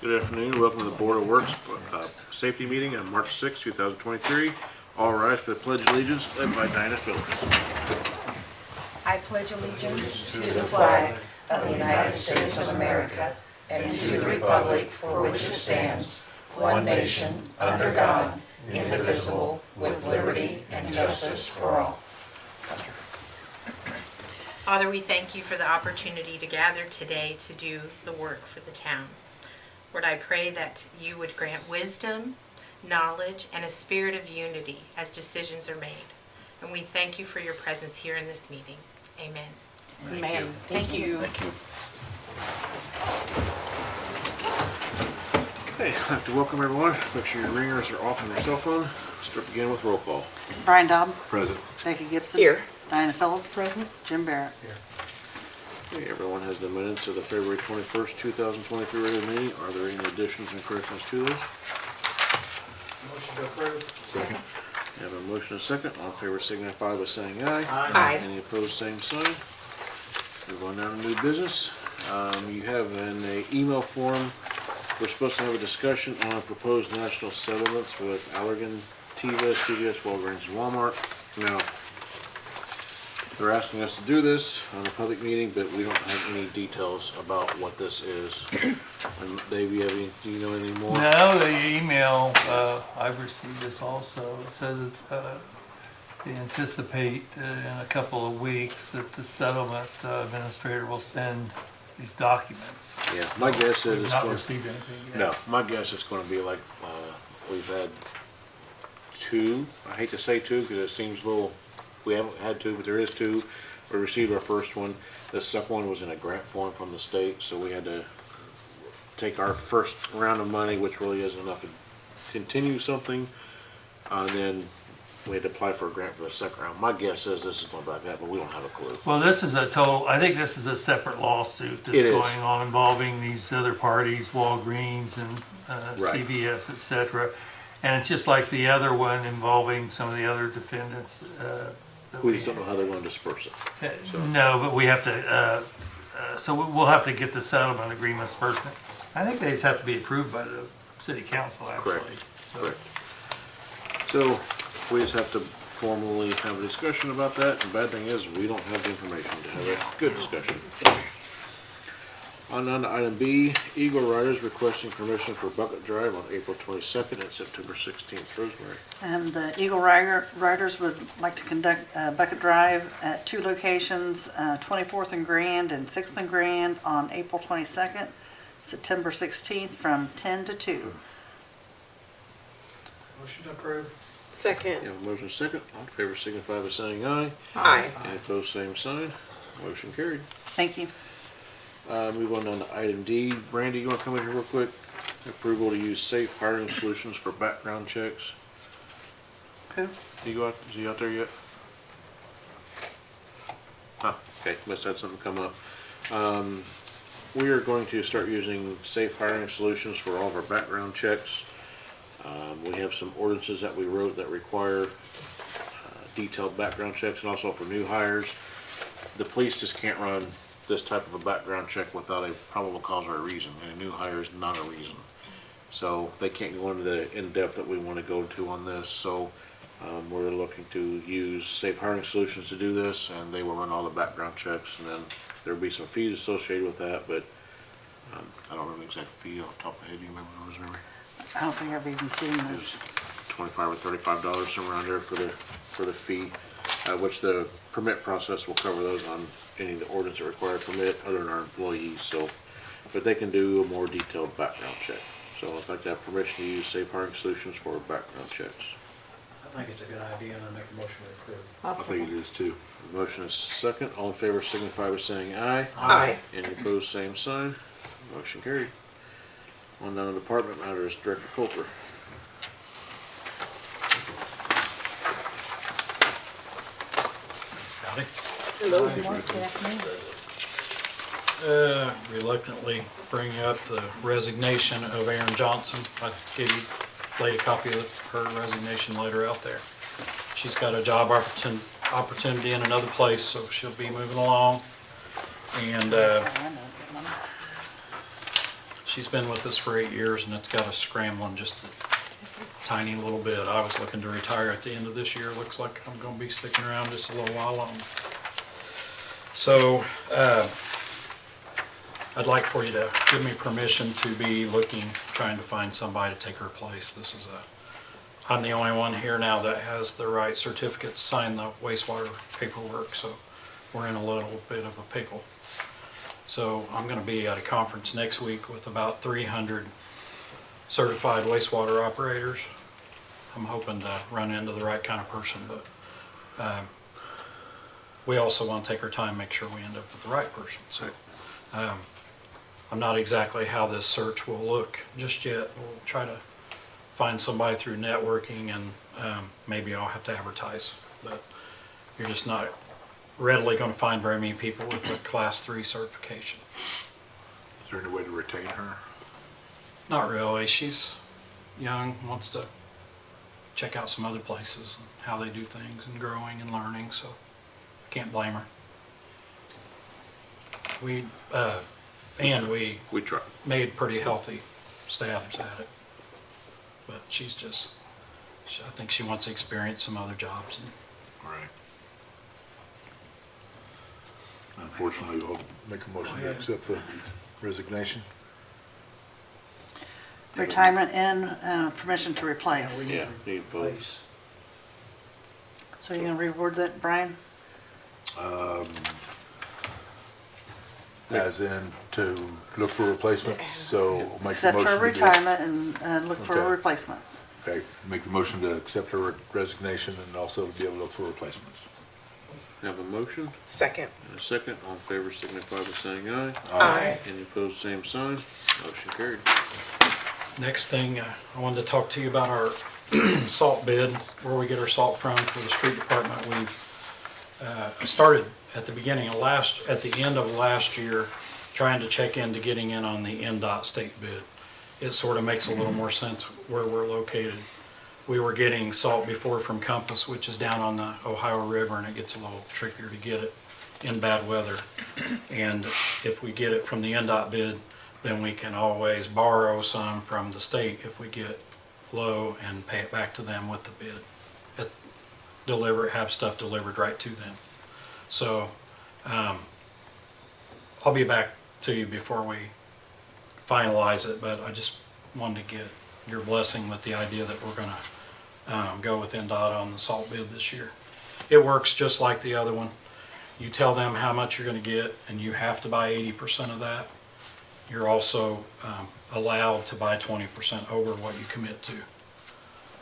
Good afternoon. Welcome to the Board of Works Safety Meeting on March 6, 2023. All rise for the Pledge of Allegiance led by Dinah Phillips. I pledge allegiance to the flag of the United States of America and to the republic for which it stands, one nation, under God, indivisible, with liberty and justice for all. Father, we thank you for the opportunity to gather today to do the work for the town. Lord, I pray that you would grant wisdom, knowledge, and a spirit of unity as decisions are made. And we thank you for your presence here in this meeting. Amen. Amen. Thank you. Thank you. Okay, I'd like to welcome everyone. Make sure your ringers are off on your cell phone. Start again with roll call. Brian Dobb. Present. Becky Gibson. Here. Diana Phillips. Present. Jim Barrett. Okay, everyone has the minutes of the February 21st, 2023 regular meeting. Are there any additions and corrections to those? Motion to approve. Second. We have a motion and a second. All in favor signify by saying aye. Aye. Any opposed, same sign. Move on down to new business. You have in a email form, we're supposed to have a discussion on proposed national settlements with Allergan, Teva, CVS, Walgreens, and Walmart. Now, they're asking us to do this on a public meeting, but we don't have any details about what this is. And Dave, do you know any more? No, the email, I've received this also. It says they anticipate in a couple of weeks that the settlement administrator will send these documents. Yeah, my guess is We've it's not going. received anything yet. No, my guess it's going to be like we've had two. I hate to say two because it seems a little. We haven't had two, but there is two. We received our first one. The second one was in a grant form from the state, so we had to take our first round of money, which really isn't enough to continue something, and then we had to apply for a grant for the second round. My guess is this is going back that, but we don't have a clue. Well, this is I think this is a separate lawsuit that's It is. going on involving these other parties, Walgreens and Right. CVS, et cetera. And it's just like the other one involving some of the other defendants. That We just don't know how they're going to disperse it. No, but we have to, so we'll have to get the settlement agreements first. I think they just have to be approved by the city council, actually. Correct. So- Correct. So we just have to formally have a discussion about that. The bad thing is we don't have the information to have a good discussion. On to item B, Eagle Riders requesting permission for bucket drive on April 22nd and September 16th. Rosemary. And the Eagle Riders would like to conduct a bucket drive at two locations, 24th and Grand and 6th and Grand on April 22nd, September 16th from 10 to 2. Motion to approve. Second. You have a motion and a second. All in favor signify by saying aye. Aye. Any opposed, same sign. Motion carried. Thank you. Move on to item D. Brandy, you want to come in here real quick? Approval to use safe hiring solutions for background checks. Who? Is he out there yet? Huh, okay, must have had something come up. We are going to start using safe hiring solutions for all of our background checks. We have some ordinances that we wrote that require detailed background checks and also for new hires. The police just can't run this type of a background check without a probable cause or a reason, and a new hire is not a reason. So they can't go into the in-depth that we want to go to on this, so we're looking to use safe hiring solutions to do this, and they will run all the background checks, and then there'll be some fees associated with that, but I don't remember the exact fee off the top of my head. Do you remember those, Rosemary? I don't think I've even seen It this. was $25 or $35 somewhere around there for the fee, which the permit process will cover those on any of the ordinance that require a permit other than our employees. So, but they can do a more detailed background check. So I'd like to have permission to use safe hiring solutions for background checks. I think it's a good idea, and I make a motion to approve. I think it is too. Motion is second. All in favor signify by saying aye. Aye. Any opposed, same sign. Motion carried. On down to department matters, Director Coulter. Howdy. Hello. Reluctantly bring up the resignation of Aaron Johnson. I gave you, laid a copy of her resignation letter out there. She's got a job opportunity in another place, so she'll be moving along. And I know. she She's been with us for 8 years, and it's got us scrambling just a tiny little bit. I was looking to retire at the end of this year. Looks like I'm gonna be sticking around just a little while longer. So, I'd like for you to give me permission to be trying to find somebody to take her place. I'm the only one here now that has the right certificate to sign the wastewater paperwork, so we're in a little bit of a pickle. So I'm gonna be at a conference next week with about 300 certified wastewater operators. I'm hoping to run into the right kind of person, but we also want to take our time, make sure we end up with the right person. So I'm not exactly how this search will look just yet. We'll try to find somebody through networking, and maybe I'll have to advertise, but you're just not readily going to find very many people with a Class 3 certification. Is there any way to retain her? Not really. She's young, wants to check out some other places and how they do things and growing and learning, so I can't blame her. We We try. made pretty healthy stabs at it, but I think she wants to experience some other jobs. Right. Unfortunately, we'll make a motion to accept the resignation. Retirement and permission to replace. Yeah, need both. So you're gonna reword that, Brian? As in to look for a replacement, so make the Accept motion her to do- retirement and look for a Okay. replacement. Okay, make the motion to accept her resignation and also to be able to look for replacements. Have a motion Second. and a second. All in favor signify by saying aye. Aye. Any opposed, same sign. Motion carried. Next thing, I wanted to talk to you about our salt bid, where we get our salt from for the street department. We started at the end of last year, trying to check into getting in on the NDOT state bid. It sort of makes a little more sense where we're located. We were getting salt before from Compass, which is down on the Ohio River, and it gets a little trickier to get it in bad weather. And if we get it from the NDOT bid, then we can always borrow some from the state if we get low and pay it back to them with the bid. Have stuff delivered right to them. So I'll be back to you before we finalize it, but I just wanted to get your blessing with the idea that we're gonna go with NDOT on the salt bid this year. It works just like the other one. You tell them how much you're gonna get, and you have to buy 80% of that. You're also allowed to buy 20% over what you commit to.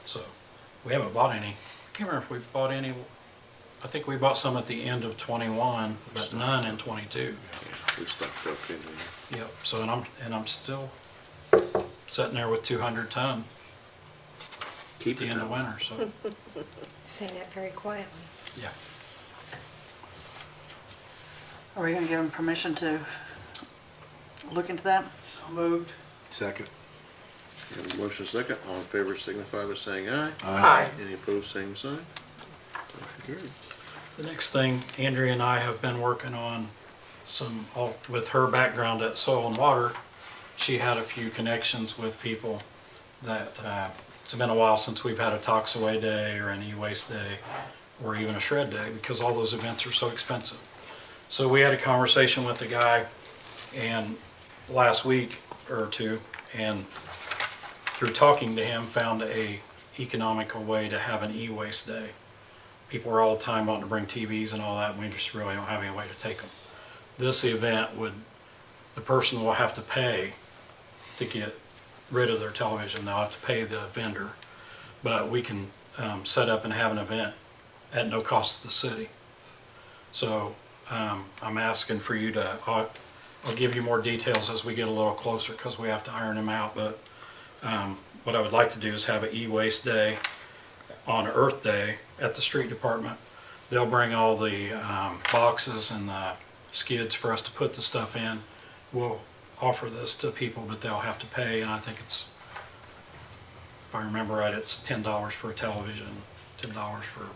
So we haven't bought any. I can't remember if we bought any. I think we bought some at the end of 21, but none in 22. We stocked up in there. Yep. So and I'm still sitting there with 200 ton at Keep the it end of that way. winter. So Say that very quietly. yeah. Are we gonna give them permission to look into that? So moved. Second. We have a motion second. All in favor signify by saying aye. Aye. Any opposed, same sign. Motion carried. The next thing, Andrea and I have been working on with her background at Soil and Water. She had a few connections with people that, it's been a while since we've had a Tox Away Day or an E-Waste Day or even a Shred Day, because all those events are so expensive. So we had a conversation with the guy and last week or two, and through talking to him, found a economical way to have an E-Waste Day. People are all the time wanting to bring TVs and all that, and we just really don't have any way to take them. This event the person will have to pay to get rid of their television. They'll have to pay the vendor, but we can set up and have an event at no cost to the city. So I'm asking for you to, I'll give you more details as we get a little closer, because we have to iron them out, but what I would like to do is have an E-Waste Day on Earth Day at the street department. They'll bring all the boxes and the skids for us to put the stuff in. We'll offer this to people, but they'll have to pay, and I think it's, if I remember right, it's $10 for a television, $10 for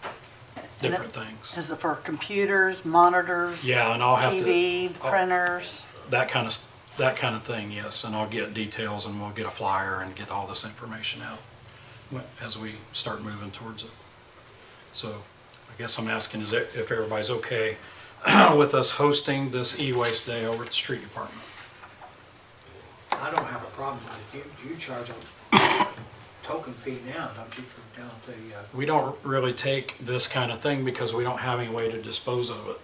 different things. Is it for computers, monitors? Yeah, and I'll have to- TV, printers? That kind of that kind of thing, yes, and I'll get details and we'll get a flyer and get all this information out as we start moving towards it. So I guess I'm asking is if everybody's okay with us hosting this e-waste day over at the street department. I don't have a problem with it. You charge them token fee now, don't you, for down at the, We don't really take this kind of thing because we don't have any way to dispose of it.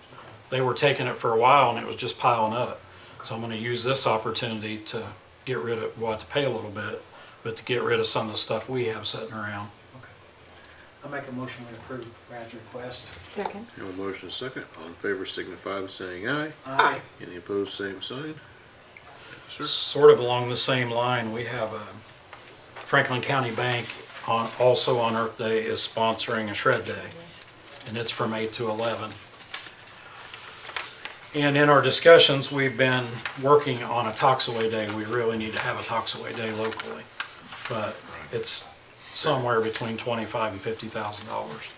They were taking it for a while and it was just piling up. So I'm going to use this opportunity to get rid of, we'll have to pay a little bit, but to get rid of some of the stuff we have sitting around. I'll make a motion to approve Brad's request. Second. We have a motion and a second. All in favor signify by saying aye. Aye. Any opposed, same sign. Sir? Sort of along the same line, we have a Franklin County Bank also on Earth Day is sponsoring a shred day, and it's from 8 to 11. And in our discussions, we've been working on a Toxaway Day. We really need to have a Toxaway Day locally, but it's somewhere between $25,000 and $50,000.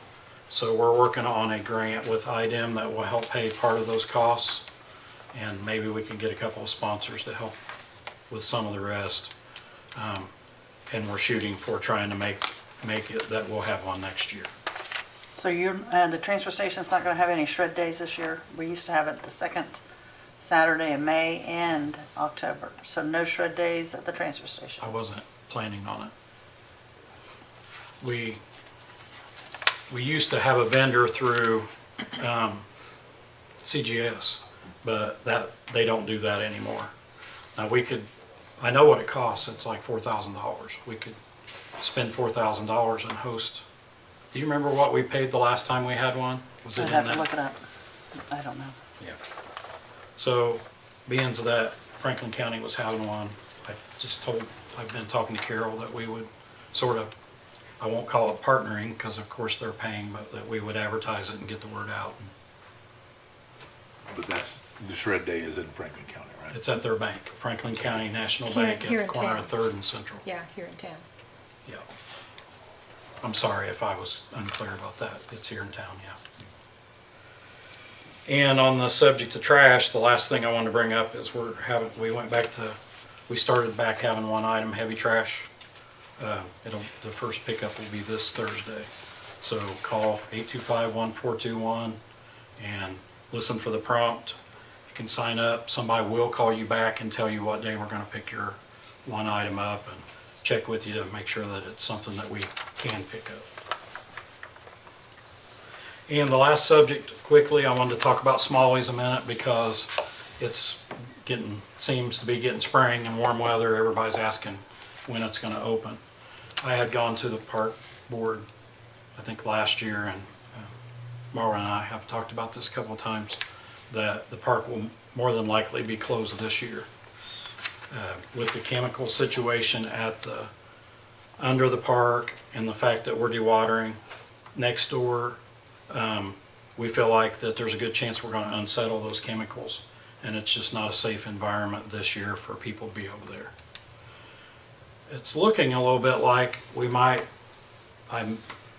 So we're working on a grant with IDEM that will help pay part of those costs, and maybe we can get a couple of sponsors to help with some of the rest. And we're shooting for trying to make it that we'll have one next year. So the transfer station's not gonna have any shred days this year? We used to have it the second Saturday in May and October. So no shred days at the transfer station. I wasn't planning on it. We used to have a vendor through CGS, but they don't do that anymore. Now I know what it costs. It's like $4,000. We could spend $4,000 and host. Do you remember what we paid the last time we had one? Was it I'd in have to that? look it up. I don't know. Yeah. So, being that Franklin County was having one, I've been talking to Carol that we would sort of, I won't call it partnering because of course they're paying, but that we would advertise it and get the word out. But the shred day is in Franklin County, right? It's at their bank, Franklin County National Here- Bank at here the in corner town. of 3rd and Central. Yeah, here in town. Yeah. I'm sorry if I was unclear about that. It's here in town, yeah. And on the subject of trash, the last thing I wanted to bring up is we started back having one item, heavy trash. The first pickup will be this Thursday. So call 825-1421 and listen for the prompt. You can sign up. Somebody will call you back and tell you what day we're going to pick your one item up and check with you to make sure that it's something that we can pick up. And the last subject, quickly, I wanted to talk about Smalley's a minute because seems to be getting spring and warm weather. Everybody's asking when it's going to open. I had gone to the park board, I think last year, and Maura and I have talked about this a couple of times, that the park will more than likely be closed this year. With the chemical situation under the park and the fact that we're dewatering next door, we feel like that there's a good chance we're going to unsettle those chemicals, and it's just not a safe environment this year for people to be over there. It's looking a little bit like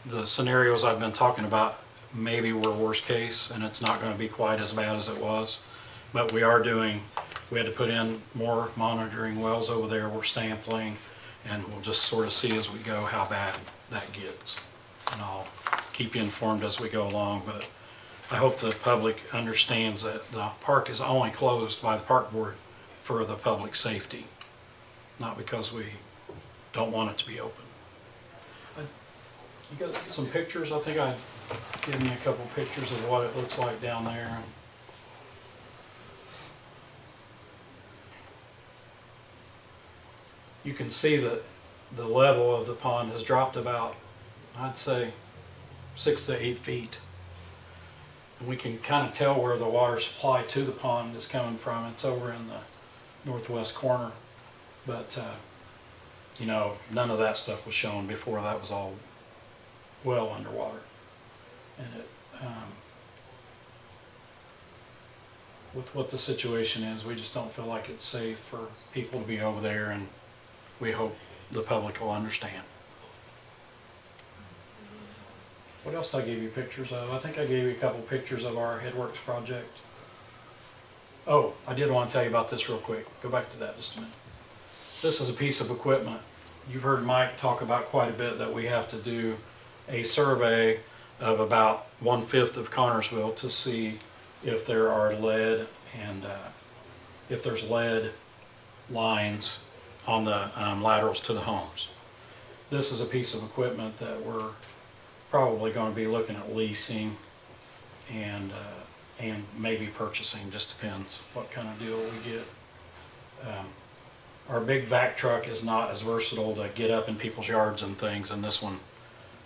the scenarios I've been talking about maybe were worst case, and it's not going to be quite as bad as it was, but we had to put in more monitoring wells over there. We're sampling, and we'll just sort of see as we go how bad that gets. And I'll keep you informed as we go along, but I hope the public understands that the park is only closed by the park board for the public safety, not because we don't want it to be open. You got some pictures? I think I'd give me a couple pictures of what it looks like down there. You can see that the level of the pond has dropped about, I'd say, 6 to 8 feet. And we can kind of tell where the water supply to the pond is coming from. It's over in the northwest corner. But, none of that stuff was shown before. That was all well underwater. And with what the situation is, we just don't feel like it's safe for people to be over there, and we hope the public will understand. What else did I give you pictures of? I think I gave you a couple pictures of our Headworks project. Oh, I did want to tell you about this real quick. Go back to that just a minute. This is a piece of equipment. You've heard Mike talk about quite a bit that we have to do a survey of about 1/5 of Connersville to see if there are lead and if there's lead lines on the laterals to the homes. This is a piece of equipment that we're probably going to be looking at leasing and maybe purchasing, just depends what kind of deal we get. Our big vac truck is not as versatile to get up in people's yards and things, and this one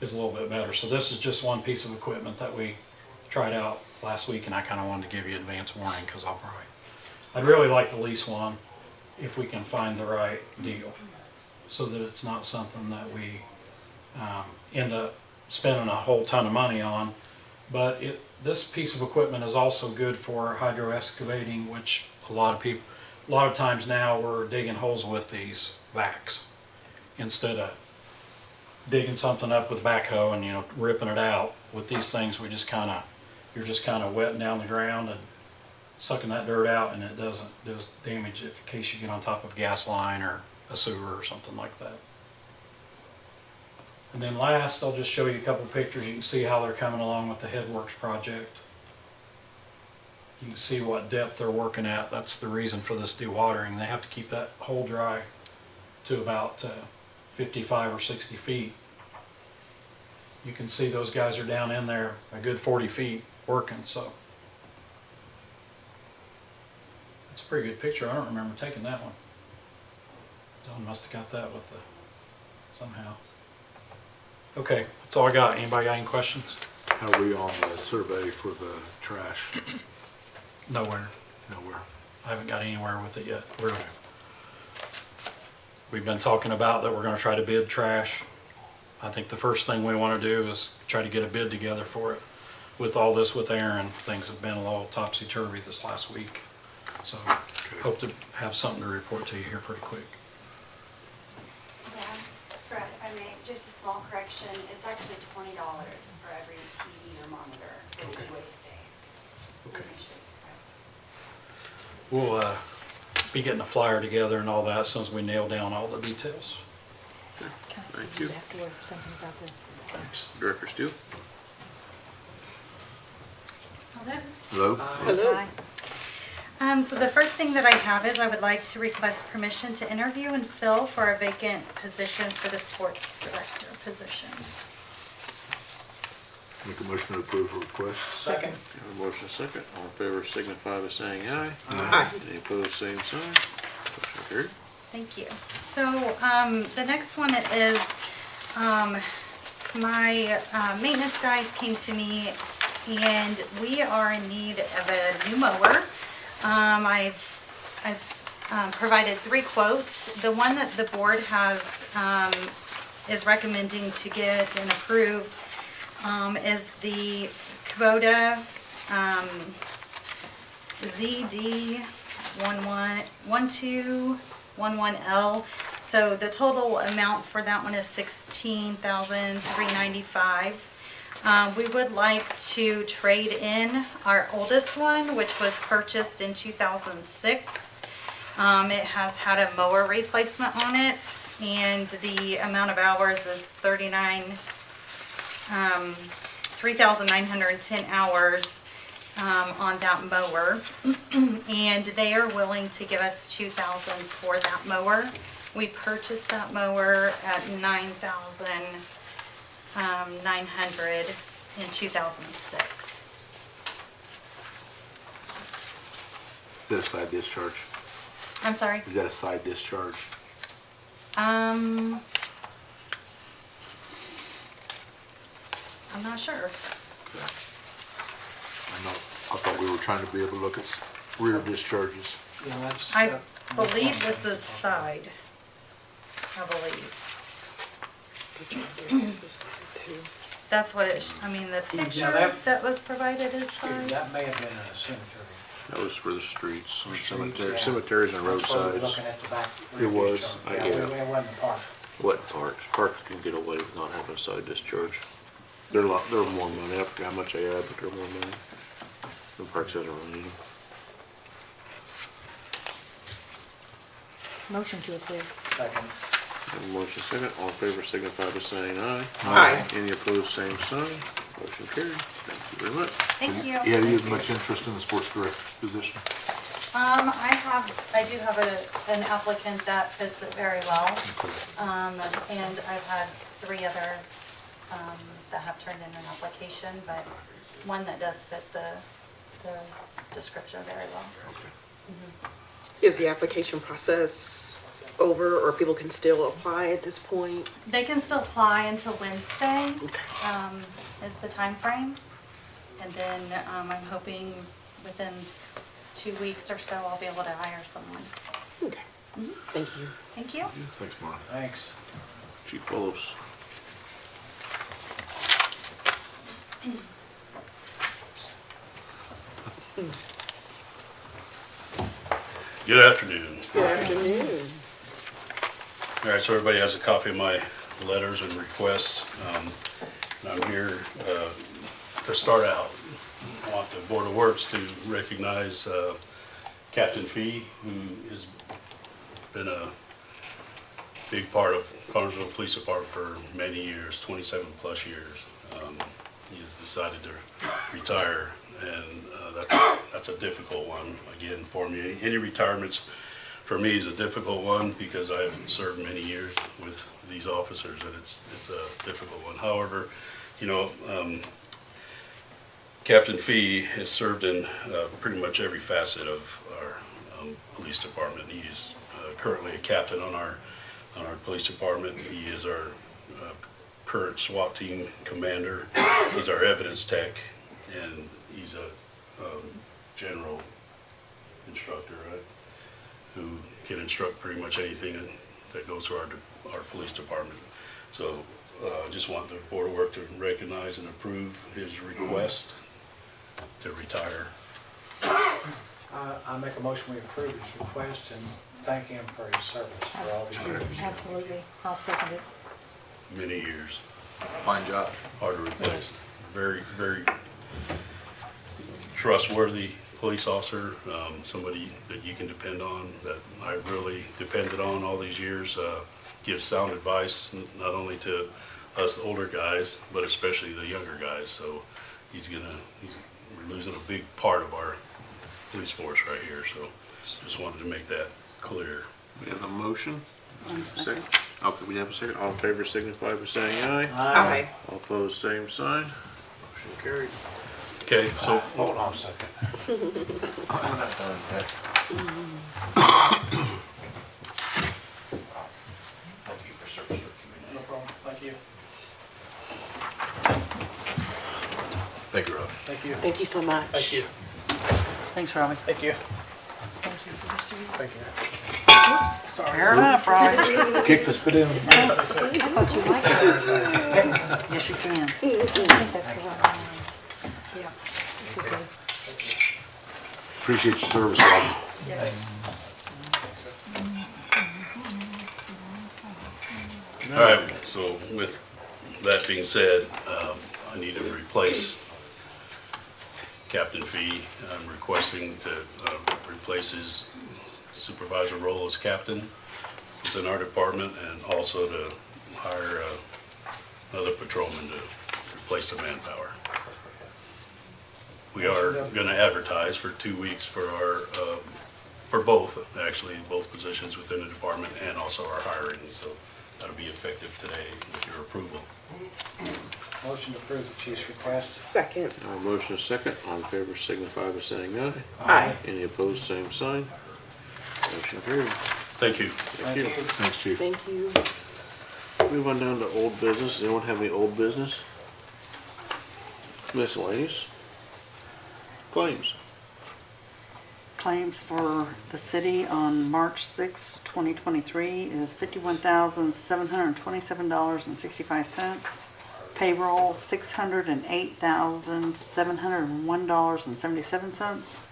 is a little bit better. So this is just one piece of equipment that we tried out last week, and I kind of wanted to give you advance warning because I'd really like to lease one if we can find the right deal, so that it's not something that we end up spending a whole ton of money on. But this piece of equipment is also good for hydro excavating, which a lot of times now we're digging holes with these vacs instead of digging something up with backhoe and ripping it out. With these things, you're just kind of wetting down the ground and sucking that dirt out, and it doesn't do damage in case you get on top of a gas line or a sewer or something like that. And then last, I'll just show you a couple pictures. You can see how they're coming along with the Headworks project. You can see what depth they're working at. That's the reason for this dewatering. They have to keep that hole dry to about 55 or 60 feet. You can see those guys are down in there a good 40 feet working, so it's a pretty good picture. I don't remember taking that one. Don must have got that with somehow. Okay, that's all I got. Anybody got any questions? How are we on the survey for the trash? Nowhere. Nowhere. I haven't got anywhere with it yet. We've been talking about that we're going to try to bid trash. I think the first thing we want to do is try to get a bid together for it. With all this with Aaron, things have been a little topsy-turvy this last week. So hope to have something to report to you here pretty quick. Yeah, Fred, if I may, just a small correction. It's actually $20 for every TV or monitor for the waste day. So Okay. make sure it's correct. We'll be getting a flyer together and all that as soon as we nail down all the details. Thank you. Thanks. Director Steele? Hello? Hello. So the first thing that I have is I would like to request permission to interview and fill for a vacant position for the sports director position. Make a motion to approve the request. Second. Have a motion second. All in favor signify by saying aye. Aye. Any opposed, same sign. Motion carried. Thank you. So the next one is my maintenance guys came to me and we are in need of a new mower. I've provided 3 quotes. The one that the board has is recommending to get and approved is the Kubota ZD 1211L. So the total amount for that one is $16,395. We would like to trade in our oldest one, which was purchased in 2006. It has had a mower replacement on it, and the amount of hours is 3,910 hours on that mower. And they are willing to give us $2,000 for that mower. We purchased that mower at $9,900 in 2006. Is that a side discharge? I'm sorry. Is that a side discharge? I'm not sure. Okay. I thought we were trying to be able to look at rear discharges. Yeah, that's. I believe this is side. I believe. That's what it, I mean, the picture that was provided is side. That may have been in a cemetery. That was for the streets, and Streets, cemeteries, yeah. cemeteries and That's what we're roadsides. looking at the back. It was. Yeah, Yeah. it wasn't the park. What parks? Parks can get away with not having a side discharge. They're more money. I forgot how much they add, but they're more money. The parks doesn't really need them. Motion to approve. Second. Have a motion second, all in favor signify by saying aye. Aye. Any opposed, same sign. Motion carried. Thank you very much. Thank you. Yeah, do you have much interest in the sports director's position? I do have an applicant that fits it very well. And I've had 3 other, that have turned in an application, but one that does fit the description very well. Is the application process over, or people can still apply at this point? They can still apply until Wednesday, Okay. is the time frame. And then, I'm hoping within 2 weeks or so, I'll be able to hire someone. Okay. Thank you. Thank you. Thanks, Mark. Thanks. Chief Phillips. Good afternoon. Good afternoon. All right, so everybody has a copy of my letters and requests. And I'm here to start out. I want the Board of Works to recognize Captain Fee, who has been a big part of Connersville Police Department for many years, 27 plus years. He has decided to retire, and that's a difficult one, again, for me. Any retirements for me is a difficult one because I've served many years with these officers, and it's a difficult one. However, you know, Captain Fee has served in pretty much every facet of our police department. He is currently a captain on our police department. He is our current SWAT team commander. He's our evidence tech, and he's a general instructor, right? Who can instruct pretty much anything that goes through our police department. So I just want the Board of Work to recognize and approve his request to retire. I make a motion we approve his request and thank him for his service for all these years. Absolutely. I'll second it. Many years, Fine job. hard to replace. Very, very trustworthy police officer, somebody that you can depend on, that I really depended on all these years. Gives sound advice, not only to us older guys, but especially the younger guys. So we're losing a big part of our police force right here. So just wanted to make that clear. We have a motion. Second. Okay, we have a second. All in favor signify by saying aye. Aye. All opposed, same sign. Motion carried. Okay, so Hold on a second. I'm not done yet. Thank you for service to the community. No problem. Thank you. Thank you, Rob. Thank you. Thank you so much. Thank you. Thanks, Robbie. Thank you. Thank you for your service. Thank you. Fair enough, Robbie. Kick the spit in. I thought you liked it. Yes, you can. I think that's the right one. Yeah, it's okay. Appreciate your service, Rob. Yes. all right, so with that being said, I need to replace Captain Fee. I'm requesting to replace his supervisor role as captain within our department, and also to hire another patrolman to replace the manpower. We are going to advertise for 2 weeks for both positions within the department, and also our hiring. So that'll be effective today with your approval. Motion to approve the chief's request. Second. Now, motion is second. All in favor signify by saying aye. Aye. Any opposed, same sign. Motion carried. Thank you. Thank you. Thanks, Chief. Thank you. Move on down to old business. Does anyone have any old business? Miscellaneous? Claims? Claims for the city on March 6, 2023 is $51,727.65. Payroll, $608,701.77.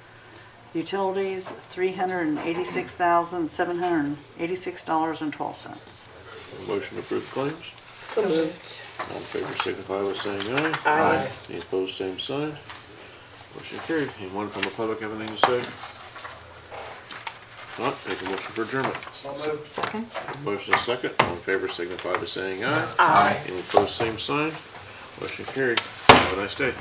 Utilities, $386,786.12. Motion to approve claims? So moved. All in favor signify by saying aye. Aye. Any opposed, same sign. Motion carried. Anyone from the public have anything to say? Not, take a motion for adjournment. Second? Motion is second, all in favor signify by saying aye. Aye. Any opposed, same sign. Motion carried. Have a nice day.